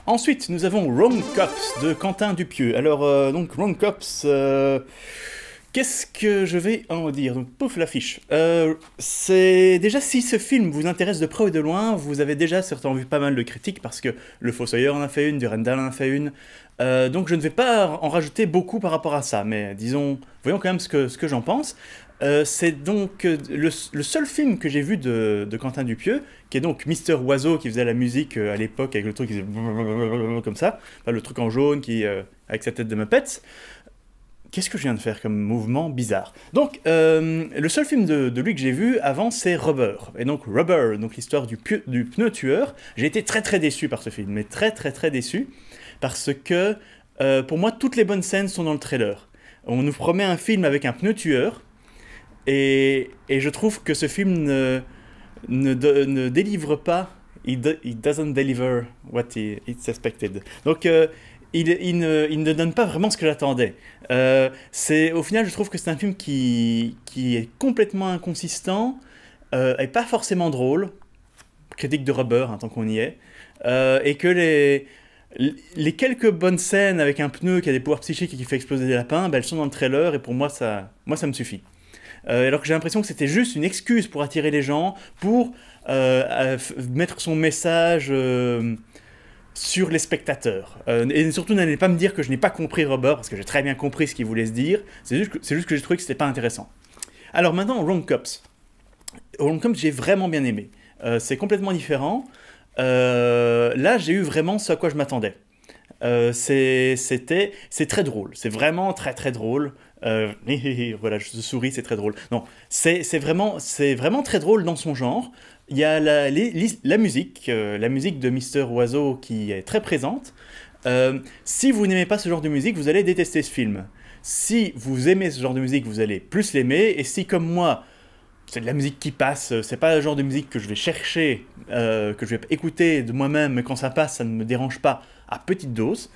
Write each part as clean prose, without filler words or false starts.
Ensuite, nous avons Wrong Cops de Quentin Dupieux. Alors, donc, Wrong Cops, qu'est-ce que je vais en dire? Donc, pouf, l'affiche. C'est déjà, si ce film vous intéresse de près ou de loin, vous avez déjà certainement vu pas mal de critiques, parce que Le Fossoyeur en a fait une, Durandal en a fait une. Donc, je ne vais pas en rajouter beaucoup par rapport à ça, mais disons, voyons quand même ce que j'en pense. C'est donc le seul film que j'ai vu de Quentin Dupieux, qui est donc Mister Oiseau qui faisait la musique à l'époque avec le truc qui faisait comme ça, enfin, le truc en jaune qui avec sa tête de Muppets. Qu'est-ce que je viens de faire comme mouvement bizarre? Donc, le seul film de lui que j'ai vu avant, c'est Rubber. Et donc, Rubber, donc l'histoire du pneu tueur, j'ai été très très déçu par ce film, mais très très très déçu, parce que pour moi, toutes les bonnes scènes sont dans le trailer. On nous promet un film avec un pneu tueur, et je trouve que ce film ne délivre pas, it doesn't deliver what it's expected. Donc, il ne donne pas vraiment ce que j'attendais. Au final, je trouve que c'est un film qui est complètement inconsistant, et pas forcément drôle, critique de Rubber, hein, tant qu'on y est, et que les quelques bonnes scènes avec un pneu qui a des pouvoirs psychiques et qui fait exploser des lapins, ben, elles sont dans le trailer, et pour moi, ça me suffit. Alors que j'ai l'impression que c'était juste une excuse pour attirer les gens, pour mettre son message sur les spectateurs. Et surtout, n'allez pas me dire que je n'ai pas compris Rubber, parce que j'ai très bien compris ce qu'il voulait se dire, c'est juste que j'ai trouvé que c'était pas intéressant. Alors maintenant, Wrong Cops. Wrong Cops, j'ai vraiment bien aimé. C'est complètement différent. Là, j'ai eu vraiment ce à quoi je m'attendais. C'est très drôle, c'est vraiment très très drôle. Voilà, je souris, c'est très drôle. Non, c'est vraiment très drôle dans son genre. Il y a la musique de Mister Oiseau qui est très présente. Si vous n'aimez pas ce genre de musique, vous allez détester ce film. Si vous aimez ce genre de musique, vous allez plus l'aimer. Et si, comme moi, c'est de la musique qui passe, c'est pas le genre de musique que je vais chercher, que je vais écouter de moi-même, mais quand ça passe, ça ne me dérange pas à petite dose.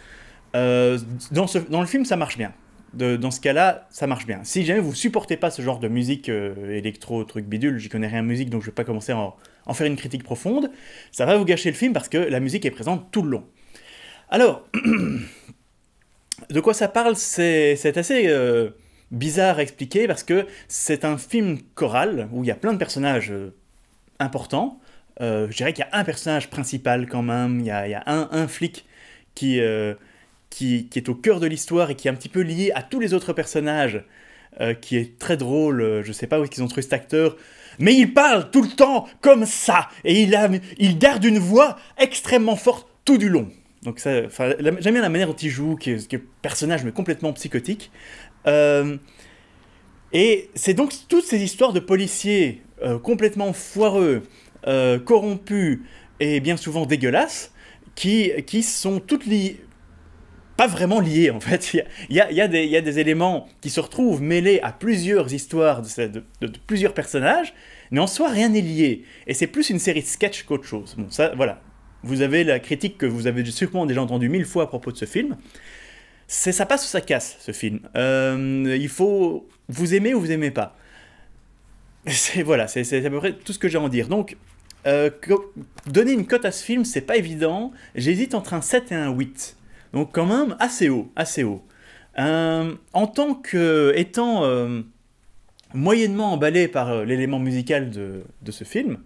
Dans le film, ça marche bien. Dans ce cas-là, ça marche bien. Si jamais vous supportez pas ce genre de musique électro, truc bidule, j'y connais rien en musique, donc je vais pas commencer à en faire une critique profonde, ça va vous gâcher le film parce que la musique est présente tout le long. Alors, de quoi ça parle? C'est assez bizarre à expliquer parce que c'est un film choral où il y a plein de personnages importants. Je dirais qu'il y a un personnage principal quand même, il y a un flic qui est au cœur de l'histoire et qui est un petit peu lié à tous les autres personnages, qui est très drôle. Je sais pas où ils ont trouvé cet acteur, mais il parle tout le temps comme ça, et il garde une voix extrêmement forte tout du long. Donc ça, j'aime bien la manière dont il joue, qui est un personnage mais complètement psychotique. Et c'est donc toutes ces histoires de policiers complètement foireux, corrompus et bien souvent dégueulasses, qui sont toutes liées, pas vraiment liées en fait. Il y a des éléments qui se retrouvent mêlés à plusieurs histoires de plusieurs personnages, mais en soi rien n'est lié. Et c'est plus une série de sketchs qu'autre chose. Bon, ça, voilà. Vous avez la critique que vous avez sûrement déjà entendue 1000 fois à propos de ce film. Ça passe ou ça casse, ce film. Il faut vous aimer ou vous aimez pas. Voilà, c'est à peu près tout ce que j'ai à en dire. Donc, donner une cote à ce film, c'est pas évident. J'hésite entre un 7 et un 8. Donc quand même assez haut, assez haut. En tant qu'étant moyennement emballé par l'élément musical de ce film,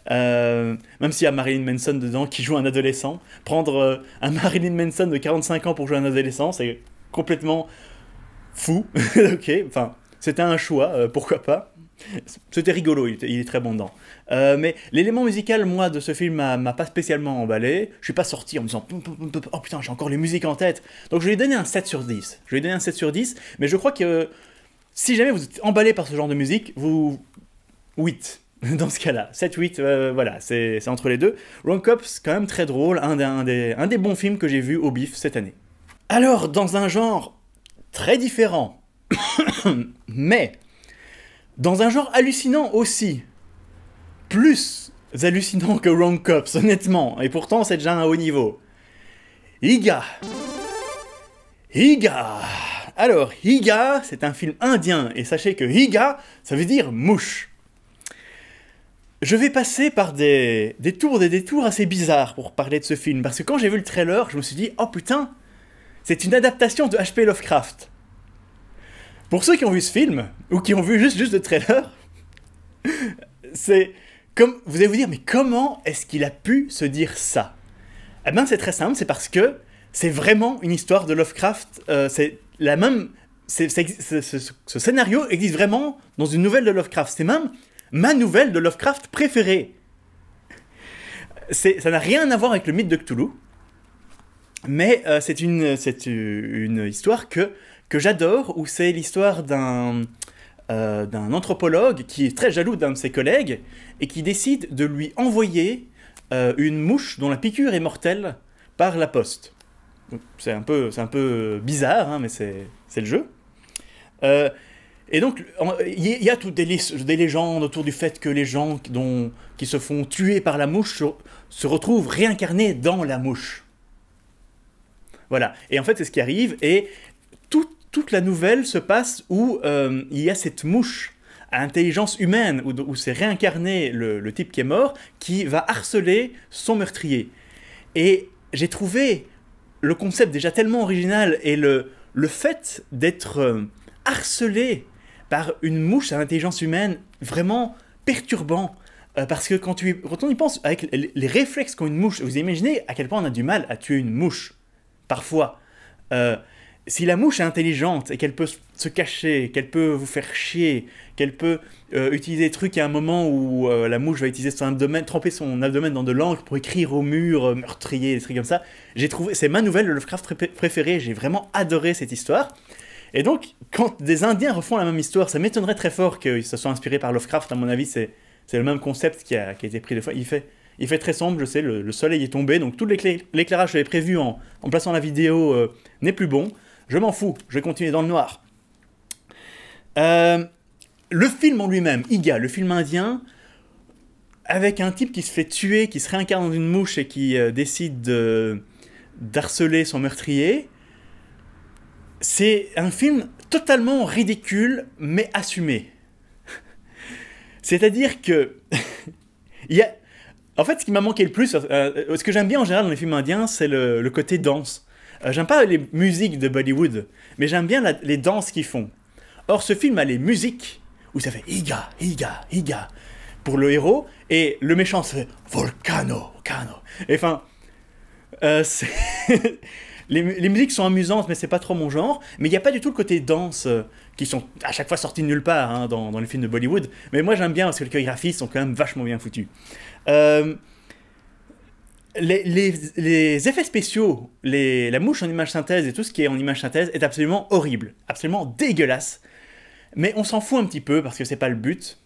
même s'il y a Marilyn Manson dedans qui joue un adolescent, prendre un Marilyn Manson de 45 ans pour jouer un adolescent, c'est complètement fou. Ok, enfin, c'était un choix, pourquoi pas. C'était rigolo, il est très bon dedans. Mais l'élément musical, moi, de ce film m'a pas spécialement emballé. Je suis pas sorti en me disant oh putain, j'ai encore les musiques en tête. Donc je lui ai donné un 7 sur 10. Je lui ai donné un 7 sur 10, mais je crois que si jamais vous êtes emballé par ce genre de musique, 8. Dans ce cas-là, 7-8, voilà, c'est entre les deux. Wrong Cops, quand même très drôle, un des bons films que j'ai vu au bif cette année. Alors, dans un genre très différent, mais dans un genre hallucinant aussi, plus hallucinant que Wrong Cops, honnêtement, et pourtant c'est déjà un haut niveau. Higa. Alors, Higa, c'est un film indien, et sachez que Higa, ça veut dire mouche. je vais passer par des détours assez bizarres pour parler de ce film, parce que quand j'ai vu le trailer, je me suis dit, oh putain, c'est une adaptation de H.P. Lovecraft. Pour ceux qui ont vu ce film, ou qui ont vu juste le trailer, c'est comme, vous allez vous dire, mais comment est-ce qu'il a pu se dire ça? Eh ben c'est très simple, c'est parce que c'est vraiment une histoire de Lovecraft, c'est la même... ce scénario existe vraiment dans une nouvelle de Lovecraft. C'est même ma nouvelle de Lovecraft préférée. Ça n'a rien à voir avec le mythe de Cthulhu, mais c'est une histoire que j'adore, où c'est l'histoire d'un anthropologue qui est très jaloux d'un de ses collègues et qui décide de lui envoyer une mouche dont la piqûre est mortelle par la poste. C'est un peu bizarre, hein, mais c'est le jeu. Et donc, il y a toutes des légendes autour du fait que les gens qui se font tuer par la mouche se retrouvent réincarnés dans la mouche. Voilà. Et en fait, c'est ce qui arrive. Et toute la nouvelle se passe où il y a cette mouche à intelligence humaine, où c'est réincarné le type qui est mort, qui va harceler son meurtrier. Et j'ai trouvé le concept déjà tellement original, et le fait d'être harcelé par une mouche à intelligence humaine vraiment perturbant. Parce que quand on y pense, avec les réflexes qu'ont une mouche, vous imaginez à quel point on a du mal à tuer une mouche, parfois. Si la mouche est intelligente et qu'elle peut se cacher, qu'elle peut vous faire chier, qu'elle peut utiliser des trucs, il y a un moment où la mouche va utiliser son abdomen, tremper son abdomen dans de l'encre pour écrire au mur, meurtrier, des trucs comme ça. C'est ma nouvelle de Lovecraft préférée, j'ai vraiment adoré cette histoire. Et donc, quand des Indiens refont la même histoire, ça m'étonnerait très fort qu'ils se soient inspirés par Lovecraft. À mon avis, c'est le même concept qui a été pris deux fois. Il fait très sombre, je sais, le soleil est tombé, donc tout l'éclairage que j'avais prévu en plaçant la vidéo n'est plus bon. Je m'en fous, je vais continuer dans le noir. Le film en lui-même, Iga, le film indien, avec un type qui se fait tuer, qui se réincarne dans une mouche et qui décide d'harceler son meurtrier, c'est un film totalement ridicule, mais assumé. C'est-à-dire que... En fait, ce qui m'a manqué le plus, ce que j'aime bien en général dans les films indiens, c'est le côté danse. J'aime pas les musiques de Bollywood, mais j'aime bien les danses qu'ils font. Or, ce film a les musiques où ça fait Iga, Iga, Iga pour le héros, et le méchant se fait Volcano, Volcano. Et enfin, les musiques sont amusantes, mais c'est pas trop mon genre. Mais il n'y a pas du tout le côté danse qui sont à chaque fois sortis de nulle part hein, dans les films de Bollywood. Mais moi j'aime bien parce que les chorégraphies sont quand même vachement bien foutues. Les effets spéciaux, la mouche en image synthèse et tout ce qui est en image synthèse est absolument horrible, absolument dégueulasse. Mais on s'en fout un petit peu parce que c'est pas le but.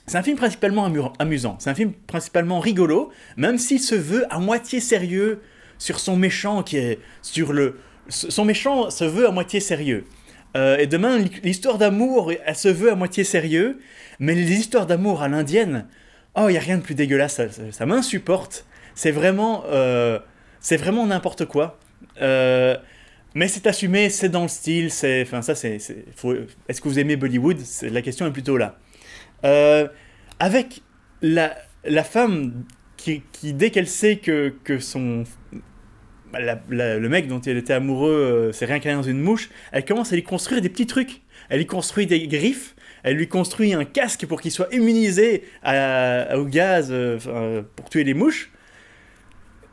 C'est un film principalement amusant, c'est un film principalement rigolo, même s'il se veut à moitié sérieux sur son méchant qui est sur son méchant se veut à moitié sérieux. Et demain, l'histoire d'amour, elle se veut à moitié sérieux, mais les histoires d'amour à l'indienne, oh, il n'y a rien de plus dégueulasse, ça m'insupporte. C'est vraiment n'importe quoi. Mais c'est assumé, c'est dans le style, est-ce que vous aimez Bollywood? La question est plutôt là. Avec la femme qui dès qu'elle sait que le mec dont elle était amoureux s'est réincarné dans une mouche, elle commence à lui construire des petits trucs. Elle lui construit des griffes, elle lui construit un casque pour qu'il soit immunisé au gaz pour tuer les mouches.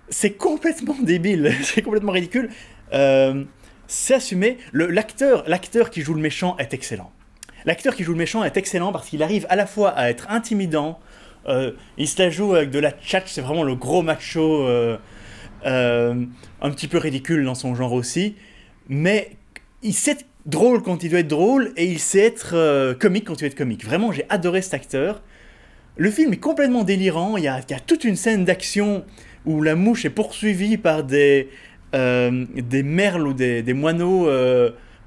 C'est complètement débile, c'est complètement ridicule. C'est assumé. L'acteur qui joue le méchant est excellent. L'acteur qui joue le méchant est excellent parce qu'il arrive à la fois à être intimidant, il se la joue avec de la tchatch, c'est vraiment le gros macho, un petit peu ridicule dans son genre aussi, mais il sait être drôle quand il doit être drôle et il sait être comique quand il doit être comique. Vraiment, j'ai adoré cet acteur. Le film est complètement délirant, il y a toute une scène d'action où la mouche est poursuivie par des merles ou des moineaux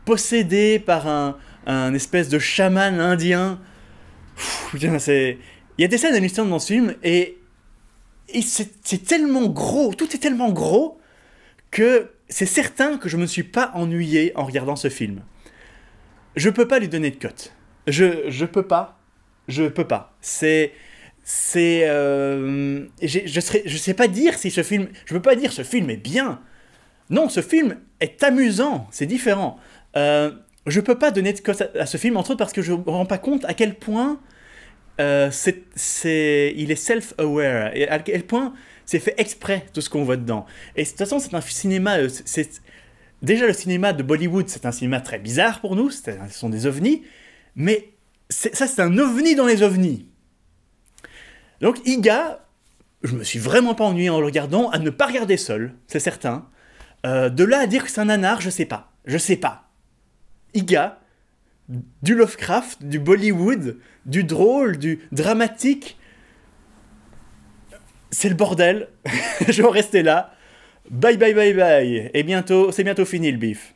possédés par un espèce de chaman indien. Il y a des scènes hallucinantes dans ce film et c'est tellement gros, tout est tellement gros que c'est certain que je ne me suis pas ennuyé en regardant ce film. Je peux pas lui donner de cote. Je peux pas. C'est c'est... je sais pas dire si ce film... Je peux pas dire ce film est bien. Non, ce film est amusant, c'est différent. Je peux pas donner de cote à ce film, entre autres parce que je me rends pas compte à quel point il est self-aware, et à quel point c'est fait exprès tout ce qu'on voit dedans. Et de toute façon, c'est un cinéma... Déjà, le cinéma de Bollywood, c'est un cinéma très bizarre pour nous, ce sont des ovnis, mais ça, c'est un ovni dans les ovnis. Donc, Iga, je me suis vraiment pas ennuyé en le regardant, à ne pas regarder seul, c'est certain. De là à dire que c'est un nanar, je sais pas. Je sais pas. Iga, du Lovecraft, du Bollywood, du drôle, du dramatique, c'est le bordel. Je vais en rester là. Bye bye bye bye. Et bientôt, c'est bientôt fini le bif.